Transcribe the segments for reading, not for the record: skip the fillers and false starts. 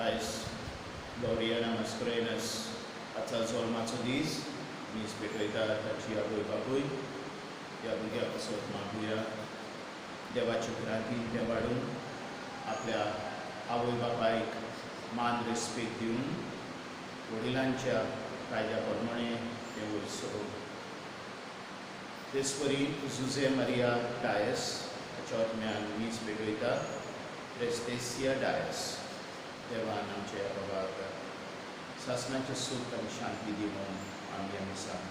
आयज गौरियाना मस्करेनस आजचा जल्माचो दीस मीस पेटयता ताची आवय बापूय ह्या भुरग्या पासत मागुया देवाची क्रांती ते वाडून आपल्या आवय बापायक मान रेस्पेद दिवन वडिलांच्या कायद्या प्रमाणे ते वयर तेसपरी जुझे मारिया डायस हाच्या आत्म्यान मीस पेटयता रेस्तेसिया डायस देवान आमच्या बाबाक सासणाचे सूख आनी शांती दिवन आमी ह्या मिसान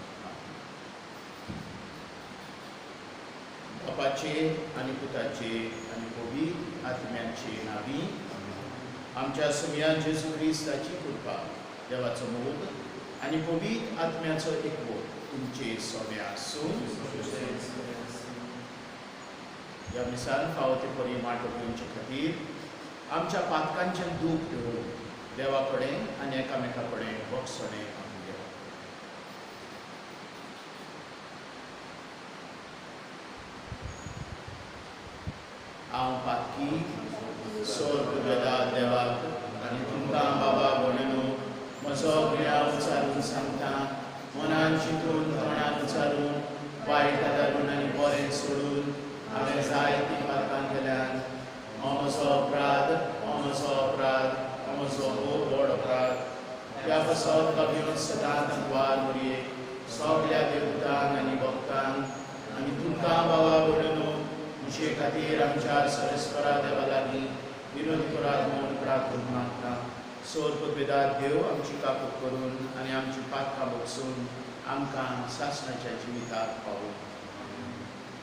बापाचे आनी पुताचे आनी पवित्र आत्म्याचे नांवी आमच्या सुमया जेजू क्रिस्ताची कृपा देवाचो मोग आनी पवित्र आत्म्याचो एकवट तुमचे सोम्या आसूं ह्या मिसान फावो ते परी माटो घेवचे खातीर आमच्या पातकांचें दूख धरून देवा कडेन आनी एकामेका कडेन बक्षणे मागुया. हांव पातकी सोर वेदा देवाक आनी तुमकां बाबा म्हणून म्हजो गुन्यांव विचारून सांगता मनान चिंतून तोंडान विचारून वायट धरून आनी बरें सोडून हांवें जायतीं पातकां केल्यान हो म्हजो अपराध हो म्हजो खूब व्हड अपराध ह्या पासत कभिवन सदांच द्वार मुरये सगळ्या देवतांक आनी भक्तांक आनी तुमकां बाबा म्हणून तुजे खातीर आमच्या सरस्वरा देवा लागीं विनोद करात म्हूण प्रार्थना मागता. सोर पदवेदार देव आमची काकूट करून आनी आमची पातकां बगसून आमकां सासणाच्या जिविताक पावूं.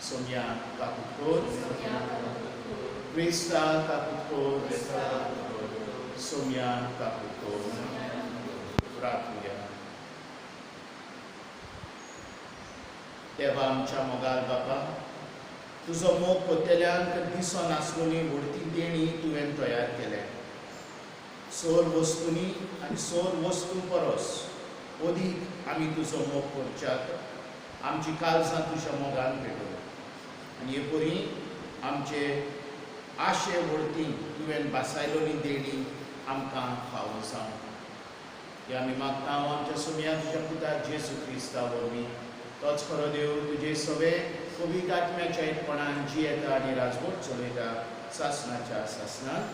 सोम्या काकूट कर, क्रिस्ता काकूट कर, सोम्या काकूट कर. प्रार्थना. देवा आमच्या मोगाल बापा, तुजो मोग कोतेल्यांक दिसो नासलोनी व्हडती देणी तुवें तयार केल्या. सोर वस्तूंनी आनी सोर वस्तू परस अदीक आमी तुजो मोग करच्याक आमची काळजां तुज्या मोगान भेटो आनी हे परी आमचे आशे व्हडती तुवें बासायलोनी देणी आमकां फावो जावं. हे आमी मागता हांव आमच्या सोम्या तुज्या पुता जेजू क्रिस्ता वरवीं. तोच खरो देव तुजे सवे पवित्र आत्म्याच्या एकपणान जियेता आनी राजवट चलयता सासणाच्या सासणान.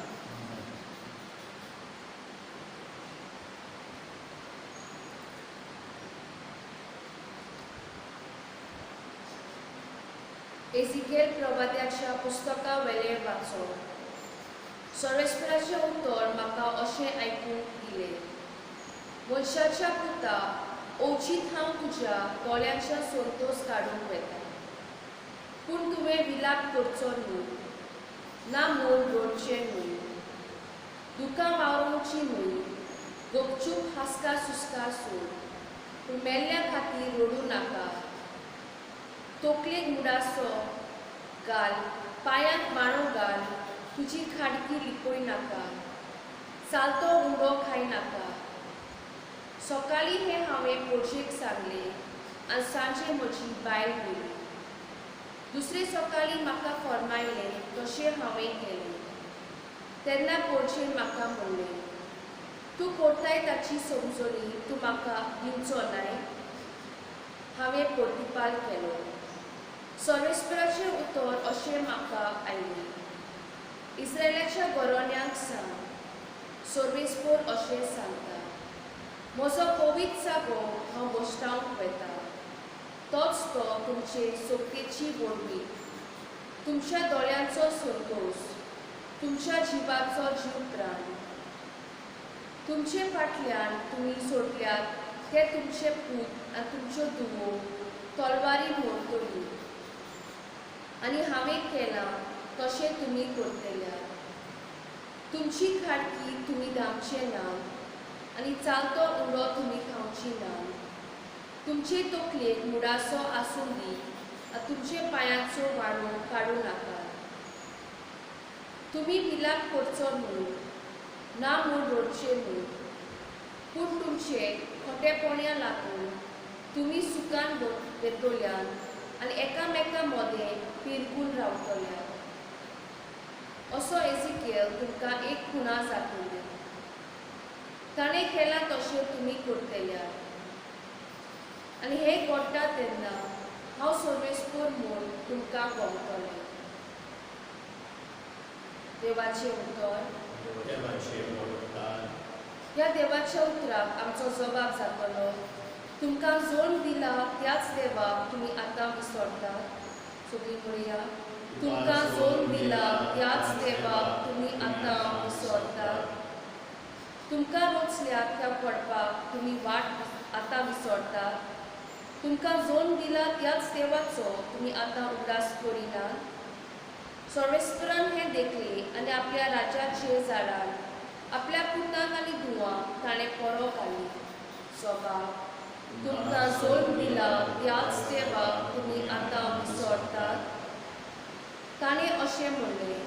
एजिकेल प्रवाद्याच्या पुस्तका वेले वाचो. सर्वेस्पराचें उतर म्हाका अशें आयकूंक दिलें. मनशाच्या पुता ओचीत हांव तुज्या दोळ्यांच्या संतोष काडूंक वेता. पूण तुवें विलाप करचो न्हू, ना मोल रडचें न्हू, दुकां वावरोवची न्हू, गपचूप हासका सुस्कार सोड. पूण मेल्ल्या खातीर रडूं नाका. तोकलेक मुडासो घाल, पांयांक मांडो घाल, तुजी खाडकी लिपय नाका, चालतो उंडो खाय नाका. सकाळीं हें हांवें पोरशेक सांगलें आनी सांजे म्हजी बायल गेली. दुसरे सकाळीं म्हाका फरमायलें तशें हांवें केलें. तेन्ना पोरशेन म्हाका म्हणलें, तूं कोरताय ताची समजणी तूं म्हाका दिवचो नाय. हांवें प्रतिपाल केलो. सर्वेस्पराचें उतर अशें म्हाका आयलें. इस्रायलाच्या गोरोन्यांक सांग, सर्वेस्पर अशें सांगता, म्हजो पवित्र जागो हांव बसतावंक वेता. तोच तो तुमचे सोबतेची वडवी, तुमच्या दोळ्यांचो संतोष, तुमच्या जिवाचो जीव प्राण. तुमचे फाटल्यान तुमी सोडल्यात ते तुमचे पूत आनी तुमच्यो धुवो तलवारी मोडटल्यो. आनी हांवें केलां तशें तुमी करतल्या. तुमची खाडकी तुमी धांवचे ना आनी चालतो उंडो तुमी खावची ना. तुमचे तकलेक मुडासो आसूं दी आनी तुमचे पांयांचो वाडो काडूं नाका. तुमी विलाप करचो न्हू, ना म्हूण रडचें न्हू. पूण तुमचे खोटेपण्या लागून तुमी सुखान येतल्यान आनी एकामेका मदें पिरकून रावतल्या. असो एजिकेल तुमकां एक खुणा जातली. ताणें केलां तशें तुमी करतल्या. आनी हें घडटा तेन्ना हांव सर्वेस्पर म्हूण तुमकां भोंवतलें. देवाचें उतर. देवाचे वडकार. ह्या देवाच्या उतराक आमचो जबाब जातलो. तुमकां जोड दिला त्याच देवाक तुमी आतां विसरतात. सगळीं म्हणया, तुमकां जोड दिला त्याच देवाक तुमी आतां विसरतात. तुमकां रोचल्यात त्या पडपाक तुमी वाट आतां विसरतात. तुमकां जोड दिला त्याच देवाचो तुमी आतां उदास करिनात. सर्वेस्परान हें देखलें आनी आपल्या राजाचे झाडार आपल्या पुताक आनी धुवांक ताणें परो घाली. सभाग, तुमकां जोड दिला त्याच देवाक तुमी आतां विसरतात. ताणें अशें म्हणलें,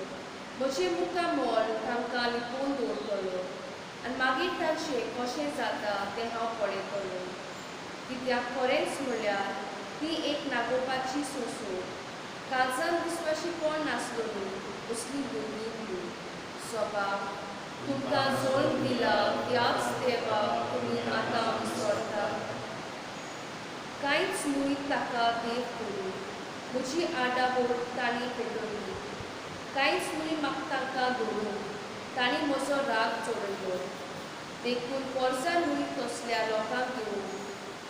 म्हजें मुखामोल तांकां लिपोवन दवरतलो आनी मागीर तांचें कशें जाता तें हांव पळयतलों. कित्याक खरेंच म्हणल्यार ती एक नागोवपाची सोंसो. काळजान विस्वाशीपण नासलेली असली दुर्नीती. सभाग, तुमकां जोड दिला त्याच देवाक तुमी आतां विसरतात. कांयच न्हय ताका देव करूं, म्हजी आडावड तांणी पेटयली. कांयच न्हय म्हाका तांकां धरून, तांणी म्हजो राग चडयलो. देखून परजा न्हय तसल्या लोकांक घेवन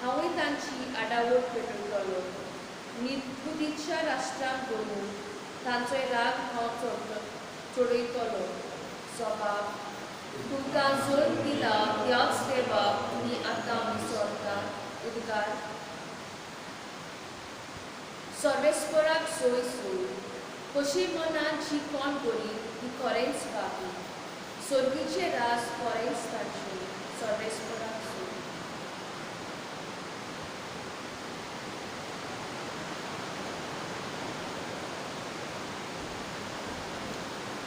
हांवूय तांची आडावड पेटयतलो. निर्बुद्धीच्या राष्ट्रांक धरून तांचोय राग हांव चडयतलो. सभाग, तुमकां जोड दिला त्याच देवाक तुमी आतां विसरतात. उद्गार. सर्वेस्पराक सोय सोय. कशी मनान जी कोण बरी ती खरेंच बाबी. सर्गीचे रास खरेंच तांचे. सर्वेस्पराक सोय.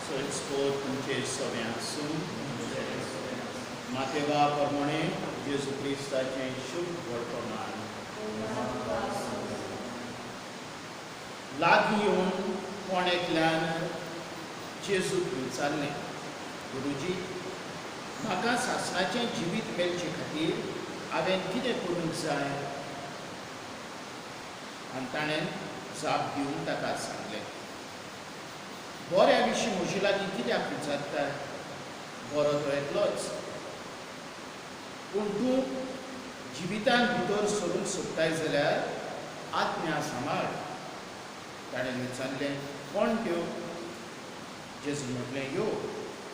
सर्वेस्पर तुमचे सगळ्यांक सून. मातेवा प्रमाणे जेजू क्रिस्ताचें शुभ वर्तमान. लागीं येवन कोणेंतल्यान जेजूक विचारलें, गुरुजी, म्हाका सासणाचें जिवीत मेळचे खातीर हांवें कितें करूंक जाय? आनी ताणें जाप दिवन ताका सांगलें, बऱ्या विशीं म्हजे लागीं कित्याक विचारता? बरो तो एकलोच. पूण तूं जिवितान भितर सरूंक सोदताय जाल्यार आत्म्या सांबाळ. ताणें विचारलें, कोण त्यो? जेजू म्हटलें, यो,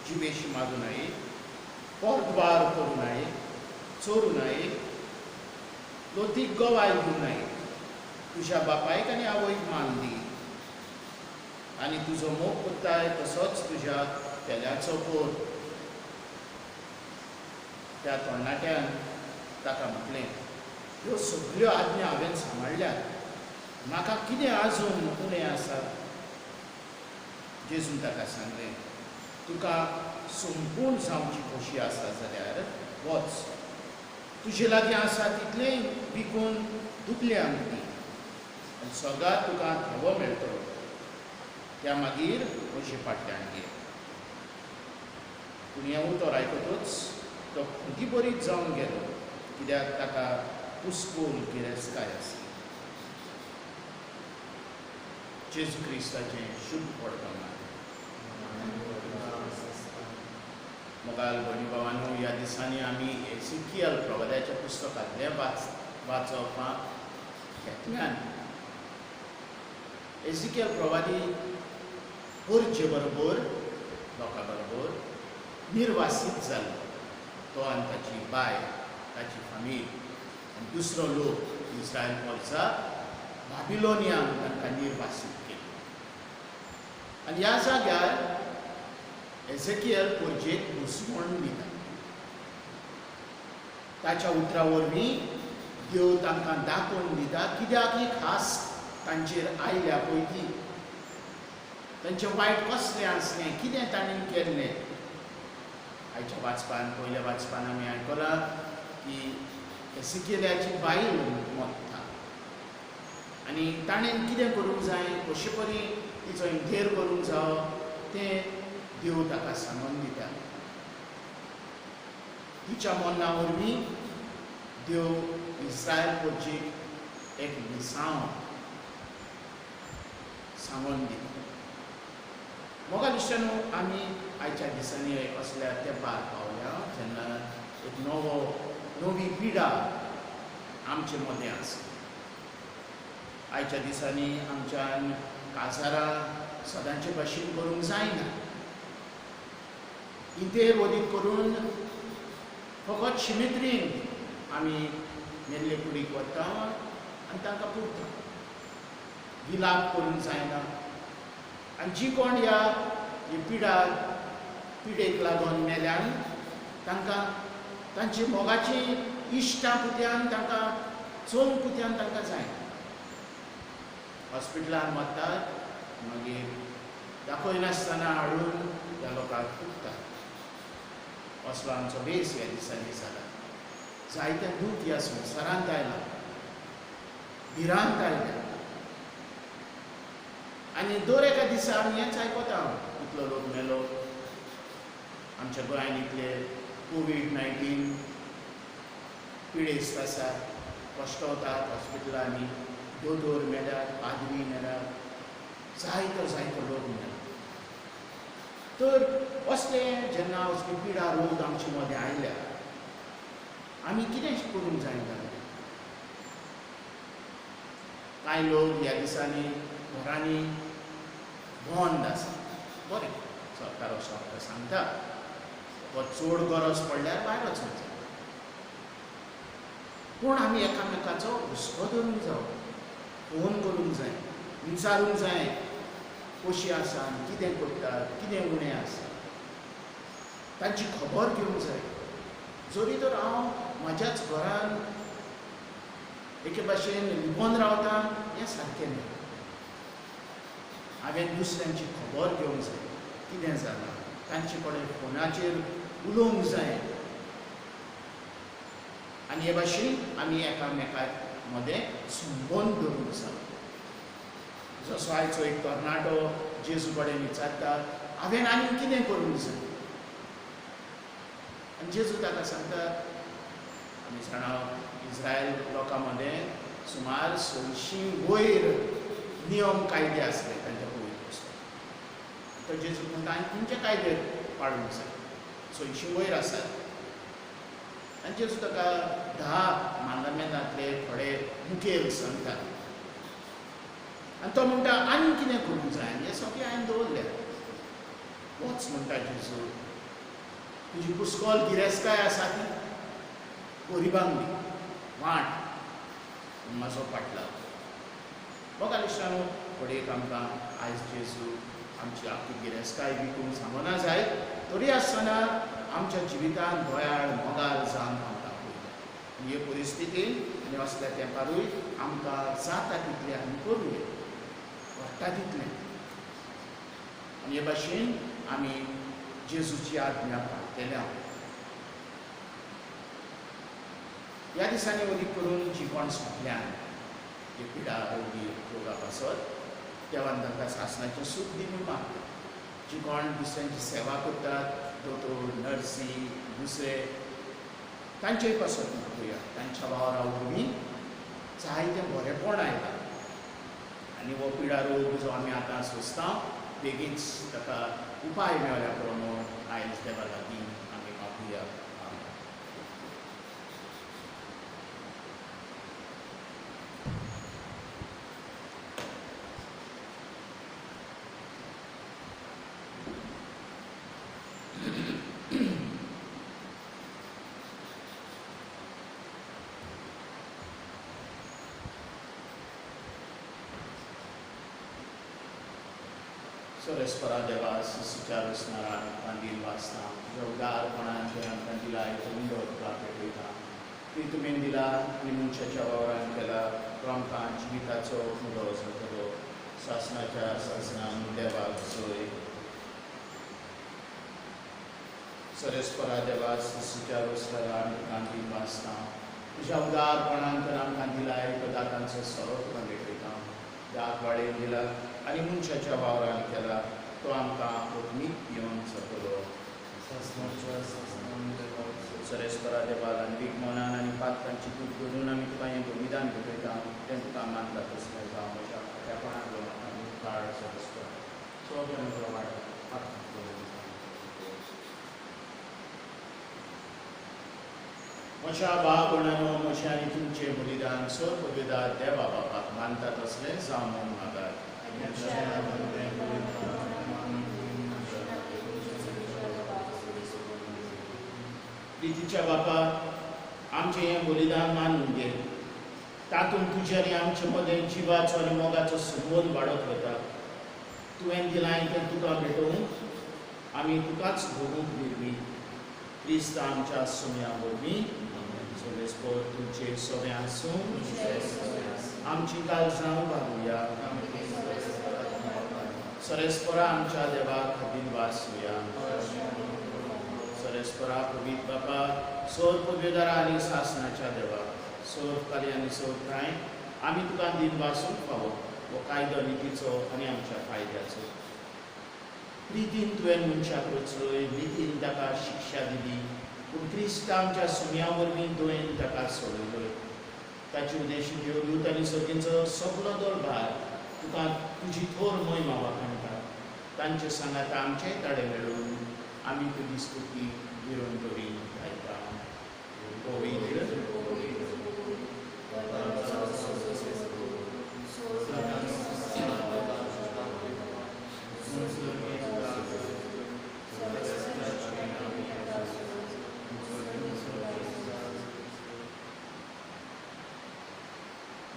जिवेशी मागूं नये, परद्वार करूं नये, चोरूं नये, लोतीक गवाय दिवं नये, तुज्या बापायक आनी आवयक मान दी, आनी तुजो मोग करताय तसोच तुज्या चेल्याचो कर. त्या तरणाट्यान ताका म्हटलें, ह्यो सगळ्यो आज्ञा हांवें सांबाळल्यात, म्हाका कितें आजून उणें आसा? जेजून ताका सांगलें, तुका संपूर्ण जावची खोशी आसा जाल्यार वच, तुजे लागीं आसा तितलें विकून दुखल्यांक दी, आनी सगळ्यांत तुका थेवो मेळटलो. त्या मागीर म्हजे फाटल्यान घे. पूण हें उतर आयकतूच तो खुदी बरीच जावन गेलो, कित्याक ताका हुस्कोल गिरेस्तकाय आसली. जेजू क्रिस्ताचें शुभ वर्तमान. मोगाल भयणी भावांनो, ह्या दिसांनी आमी एझेकियल प्रवाद्याच्या पुस्तकांतलें वाचपाक घेतल्यान. एझेकियल प्रवादी पोरचे बरोबर लोकां बरोबर निर्वासीत जालो. तो आनी ताची बाय, ताची फामील आनी दुसरो लोक इस्रायल परसा बाबिलोनियांत तांकां निर्वासीत केलो. आनी ह्या जाग्यार एझेकियल पोरजेक घुसमण दिता. ताच्या उतरा वरवीं देव तांकां दाखोवन दिता कित्याक ही खास तांचेर आयल्या पळय ती. तांचें वायट कसलें आसलें, कितें ताणें केल्लें. आयच्या वाचपान, पयल्या वाचपान आमी आयकलां की एझेकियलाची बायल मरता आनी ताणें कितें करूंक जाय, कशे परी तिचो इंतेर करूंक जावो तें देव ताका सांगून दिता. तिच्या मना वरवीं देव इस्रायल पोचीक एक विसांव सांगून दिता. मोगा दिसतानो आमी आयच्या दिसांनी असल्या तेंपार पावल्या जेन्ना एक नवी पिढा आमचे मदें आसा. आयच्या दिसांनी आमच्यान काजारां सदांचे भाशेन करूंक जायना. इंतेर वदीत करून फकत शिमित्रीन आमी मेल्ले कुडीक वता आनी तांकां पुरता. विलाप करूंक जायना. आनी जी कोण ह्या पिडेक लागून मेल्यान तांकां तांची मोगाची इश्टां पुत्यान तांकां चोंग पुत्यान तांकां जायना. हॉस्पिटलान वतात मागीर दाखयनासतना हाडून त्या लोकांक पुरतात. असलो आमचो बेस ह्या दिसांनी जाला. जायते दूख ह्या संवसारांत आयला, भिरांत आयल्या. आनी दर एका दिसा आमी हेंच आयकता इतलो लोक मेलो. आमच्या गोंयांत इतले कोवीड-19 पिडेस्त आसात, कश्टवतात हॉस्पिटलांनी. दोतोर मेल्यात, पाद्री मेल्यात, जायतो लोक मेला. तर असले जेन्ना असली पिडा रोग आमचे मदें आयल्या आमी कितें करूंक जाय जालें. कांय लोक ह्या दिसांनी घरांनी बंद आसा. बरें, सरकार असो आमकां सांगता चड गरज पडल्यार भायर वचूंक जाय. पूण आमी एकामेकाचो हुस्को धरूंक जाय, फोन करूंक जाय, विचारूंक जाय कशी आसा, कितें करतात, कितें उणें आसा, तांची खबर घेवंक जाय. जरी तर हांव म्हाज्याच घरान एके भाशेन लिपोवन रावता हें सारकें न्ही. हांवें दुसऱ्यांची खबर घेवंक जाय, कितें जालां, तांचे कडेन फोनाचेर उलोवंक जाय. आनी हे भाशेन आमी एकामेका मदें संबंद दवरूंक जाय. जसो आयचो एक तरणाटो जेजू कडेन विचारता हांवें आनी कितें करूंक जाय. आनी जेजू ताका सांगता आमी जाणा इस्रायल लोकां मदें सुमार 600 वयर नियम कायदे आसले तांच्या पयलीं पासून. तर जेजू म्हणटा आनी तुमचे कायदे पाळूंक जाय. 600 वयर आसात. आनी जेजू ताका 10 मांडमेंटांतले थोडे मुखेल सांगता. आनी तो म्हणटा आनी कितें करूंक जाय. हें सगळें हांवें दवरलें. वच म्हणटा जेजू, तुजी कुस्कोल गिरेस्तकाय आसा ती गरिबांक दी, वांट म्हाजो पाटलाव. बघा लिश्टानो, फुडें आमकां आयज जेजू आमची आख्खी गिरेस्तकाय बी करून सांगना जाय. तरी आसतना आमच्या जिवितांत गोंयाळ मोगाल जावन आमकां पळयता. हे परिस्थितीन आनी असल्या तेंपारूय आमकां जाता तितलें आमी करूया, वाडटा तितलें. आनी हे भाशेन आमी जेजूची आज्ञा पाळटले. ह्या दिसांनी वदीक करून जी कोण सोंपल्यान जे पिडा रोगा पासत देवान तांकां शासनाचें सूख दी म्हूण मागता. जी कोण दुसऱ्यांची सेवा करतात, दोतोर, नर्सी, दुसरे, तांचेय पासत मागुया. तांच्या वावरा वरवीं जायतें बरेंपण आयलां. आनी हो पिडा रोग जो आमी आतां सोंसता बेगीनच ताका उपाय मेळ्ळ्या प्रमाण आयज देवा लागीं आमी मागुया. सरस्परा देवास सुचारू स्मरण कांदील वाचना जवदारपणान जे आमकां दिला तो तुका पेटयता. ती तुवें दिला आनी मनशाच्या वावरान केला. तो आमकां जिविताचो मुळो जातलो. शासनाच्या शासनान देवाक सोय. सरस्परा देवास सुचारू स्मरण कांदील वाचना तुज्या उदारपणान तर आमकां दिलाय तो दातांचो सोरो तुका पेटयता. दात वाडयन दिला आनी मनशाच्या वावरान केला. तो आमकां अग्नीक पिवन जातलो. सरेस्परा देवाक आनी भीक मनान आनी पातकांची तूप करून आमी तुका हें बलिदान भेटयता तें तुका मानता तसलें जावं म्हज्या त्या कोणाक आमी काळ सरेस्परा सगळ्यांक प्रमाण म्हज्या भावणानो म्हजें आनी तुमचें बलिदान सपविदा देवा बापाक मानता तसलें जावं म्हूण मागात. प्रितीच्या बापा आमचें हें बलिदान मानून घे. तातूंत तुजे आनी आमचे मदें जिवाचो आनी मोगाचो संबंद वाडत वता. तुवें दिलां तें तुका भेटोवंक आमी तुकाच भोगूंक दिवपी. क्रिस्त आमच्या सुम्या वरवीं सगळें तुमचे सगळें आसूं आमची काळजां उबारुया. सरेस्परा आमच्या देवा खातीर वाचुया. सरेस्परा पवित्र बापा सोर पदवेदारा आनी शासनाच्या देवा सोर काली आनी सोर कांय आमी तुका दिन वाचूंक फावो हो कायदो नितीचो आनी आमच्या फायद्याचो. प्रितीन तुवें मनशाक रचलय नितीन ताका शिक्षा दिली पूण क्रिस्त आमच्या सुम्या वरवीं तुवें ताका सोडयलय. ताची उदेशी देवदूत आनी सगळींचो सगळो दरबार तुका तुजी थोर महिमा वाखाणटा. तांचे सांगात आमचेय ताडे मेळून आमी तुजी स्तुती निरंतरी गायता. पवित्र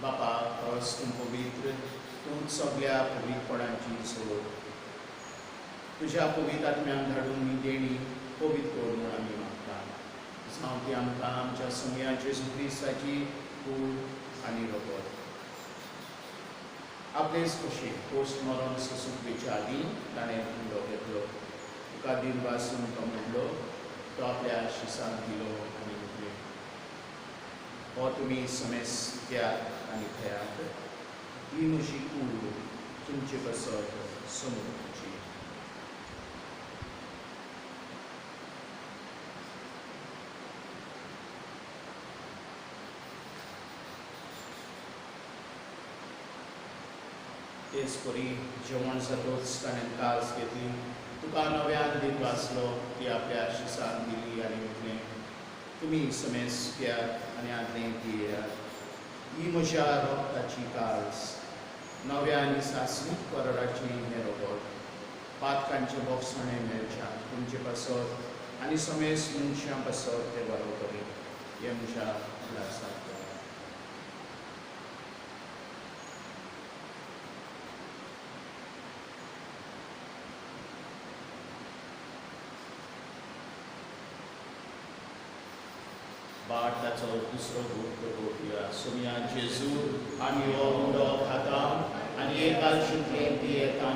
बापा खरोच तूं पवित्र तूं सगळ्या पवित्रपणांची सोड. तुज्या पवित्र आत्म्याक धाडून ही देणी पवित्र कर म्हूण आमी मागता. जावं ती आमकां आमच्या सुम्या जेजू क्रिस्ताची कूड आनी रगत. आपलेच कशें पोस्ट मरण ससूकवेच्या आदीं ताणें कुंडो घेतलो. तुका दिन वाचून तो म्हणलो तो आपल्या शिसांत दिलो आनी उठले. हो तुमी समेस घेयात आनी खेळात. ही म्हजी कूड तुमचे बसत समोरची. तेच परी जेवण जातोच ताणें कास घेतली. तुका नव्यान दिन वाचलो ती आपल्या शिसांत दिली आनी उठलें. तुमी समेस घेयात आनी आदलें पियेयात. ही म्हज्या रोगताची काळज नव्या आनी सासवीक कराराची हें रगत. पातकांचे बोगसणे मेळच्या तुमचे पासत आनी समेस मनशां पासत ते बरोबरी. हें म्हज्या उलासाक बाटाचो दुसरो भूत करया. सुम्या जेजू आमी हो उंडो खाता आनी एकाल शिकलें पियेता.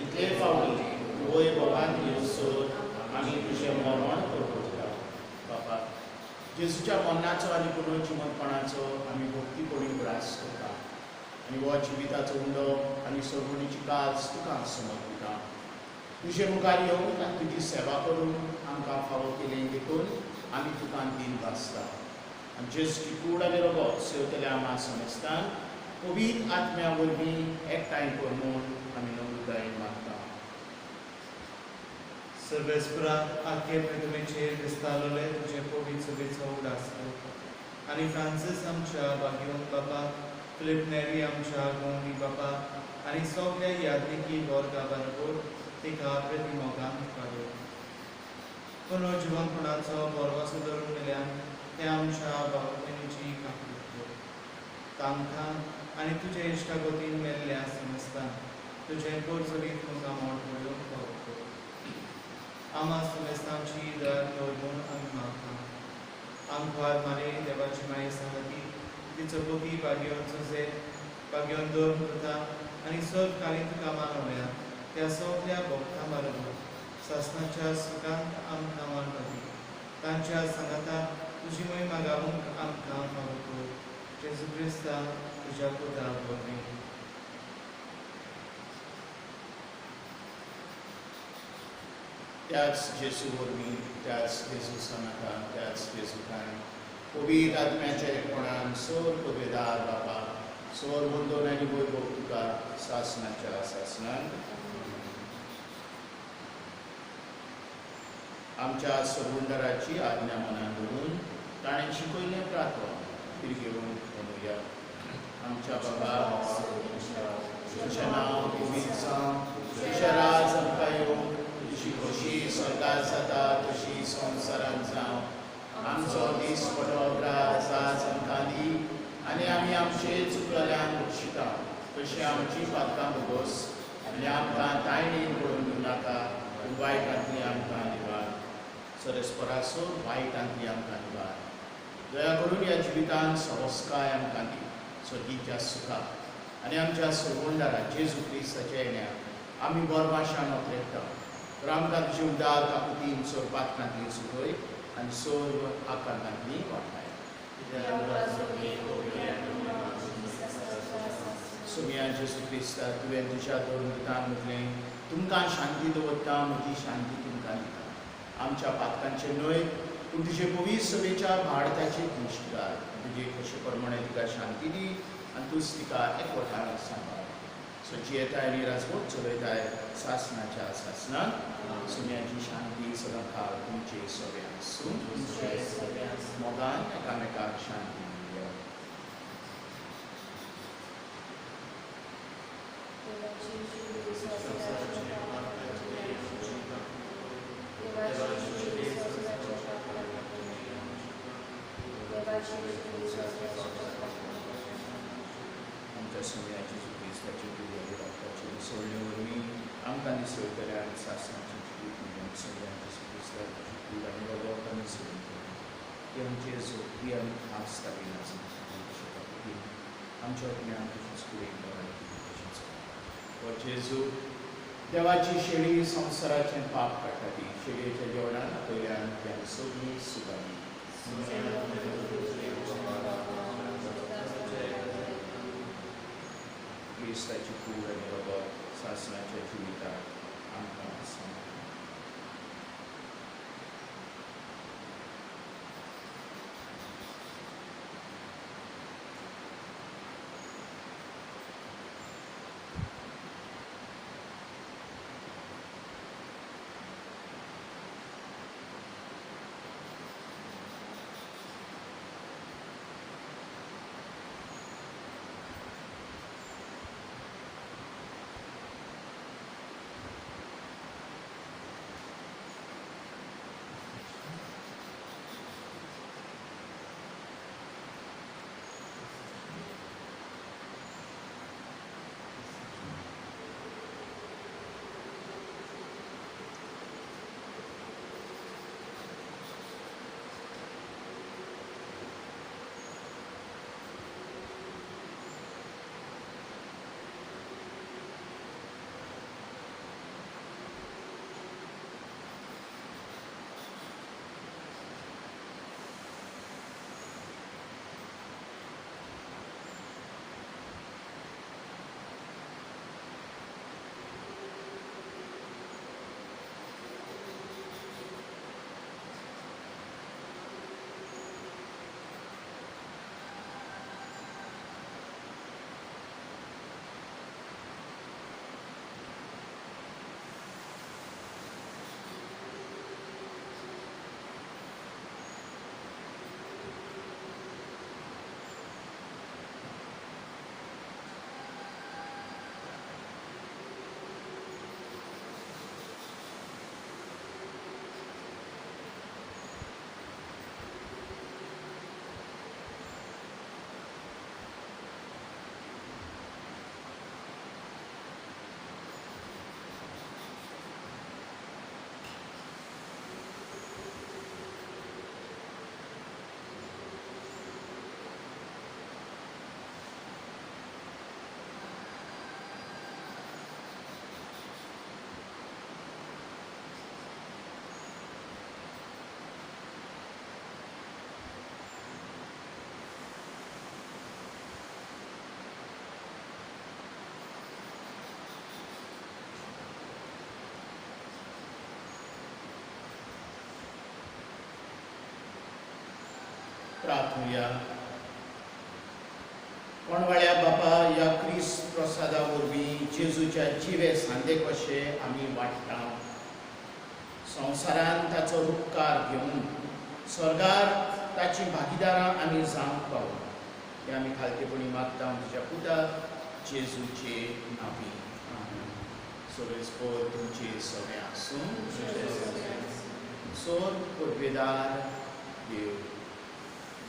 इतले फावटी वैभवान येवसर आमी तुजें मरण करता. बापा जेजूच्या मरणाचो आनी पुनर्जिवनपणाचो आमी भक्तीपणी उगडास करता आनी हो जिविताचो उंडो आनी सगळीची काज तुका समर्पिता. तुजे मुखार येवन आनी तुजी सेवा करून आमकां फावो केलें देखून आमी तुका दिन वाचता. आनी जेजूची कूड आनी रगत सेवतले आमा समजतान पवित्र आत्म्या वरवीं एकठांय कर म्हूण आमी नम्रतायेन मागता. सर्वेस्परा आख्खे पृथ्वीचेर दिसतालोले तुजे पवित्र सभेचो उडास कर. आनी फ्रांसीस आमच्या बागयोन बापा फिलिप नेरी आमच्या गोंडी बापा आनी सगळ्या यात्रिकी वर्गा बरोबर तिका प्रतिमोगान काडयो. पुनर्जिवनपणाचो बोरवोसो धरून मेल्यान ते आमच्या भावभयणीची काकूट कर. तांकां आनी तुजे इश्टागतीन मेल्ल्या समजतान तुजें पोरचवीत तुमकां मोठ पळोवन फावो कर. आमा समस्तांची दर दवरून आमी मागता. आमकां मारे देवाची माये सांगती तिचो बोगी बागयोन सुजे बागयोन दवर करता आनी सग कालीन तुका मानवल्या त्या सगळ्या भक्तां बरोबर शासनाच्या सुखांत आमकां मानवली. तांच्या सांगाता तुजी महिमा गावूंक आमकां फावो कर. जेजू क्रिस्ता तुज्या पुता वरवीं. त्याच जेसू वरवीं, त्याच जेसू सनाता, त्याच जेसू काय पवित्र आत्म्याच्या एकपणान सोर पदवेदार बापा सोर बंदोन आनी वैभव तुका सासनाच्या सासनान आमच्या सर्वंडराची आज्ञा मनान धरून ताणें शिकयलें प्रार्थना घेवन म्हणुया. आमच्या बाबा तुझें नांव पवित्र जावं, तुजें राज आमकां येवं, तुजी खोशी स्वर्गांत जाता तशी संवसारांत जावं. आमचो दीस पडप रात आज आमकां दी आनी आमी आमचे चुकलेल्यांक बक्षिता तशी आमची पातकां भोगोस आनी आमकां तायणीन पडून दिवं नाका पूण वायटांतली आमकां निवार. सरस्परासो वायटांतली आमकां निवार. दया करून ह्या जिवितांत संस्कार आमकां दी सदीच्या सुखाक आनी आमच्या सर्वंडारा जेजू क्रिस्ताच्या येण्याक आमी बरमाशान अपरेखता. तर आमकां तुजे उदार काकुतीन सोर पातकांतली सुखय आनी सोर आकांतांतली वाटाय. सुमया जेजू क्रिस्ता तुवें तुज्या दोरवितान म्हटलें तुमकां शांती दवरता म्हजी शांती तुमकां दिता. आमच्या पातकांचे न्हय पूण तुजे पवित्र सभेच्या भारताचे इश्टगार तुजे कशे प्रमाणे तिका शांती दी आनी तूंच तिका एकवटान सांबाळ. सो जियेताय आनी राजवट चलयताय सासनाच्या सासनान सुमयाची शांती सदां काळ तुमचे सगळ्यांक आसूं. मोगान एकामेकाक शांती दिया. आमच्या सुमयाची क्रिस्ताची दिलेली रक्ताची निसळणे वरवीं आमकां निसळटल्या आनी सासनाची जिवीत सगळ्यांची क्रिस्ताची जीव आनी वगत आमी निसळटली. ती आमची सोपी आनी खास ताबीन आसा. आमच्या ज्ञान तशीच कुडीन जेजू देवाची शेळी संवसाराचें पाप काडटा ती शेळयेच्या जेवणान आपयल्यान त्या सगळीं सुखां क्रिस्ताची कूड आनी वगत सासनाच्या जिविताक आमकां आसा. प्रार्थुया. कोणवाड्या बापा, ह्या क्रिस्त प्रसादा वरवीं जेजूच्या जिवे सांदे कशें आमी वाडटा. संवसारान ताचो उपकार घेवन स्वर्गार ताची भागीदारां आमी जावंक पावूं. हें आमी खालतेपणी मागता तुज्या पुता जेजूचे नांवी. सगळेस्पोर तुमचे सगळें आसूं. सोर पदवेदार देव,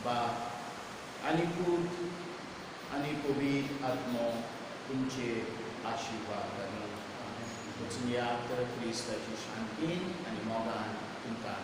बाप आनी पूत आनी पवित्र आत्मो तुमचे आशिर्वाद आनी वचून यात क्रिस्ताची शांतीन आनी मोगान तुमकां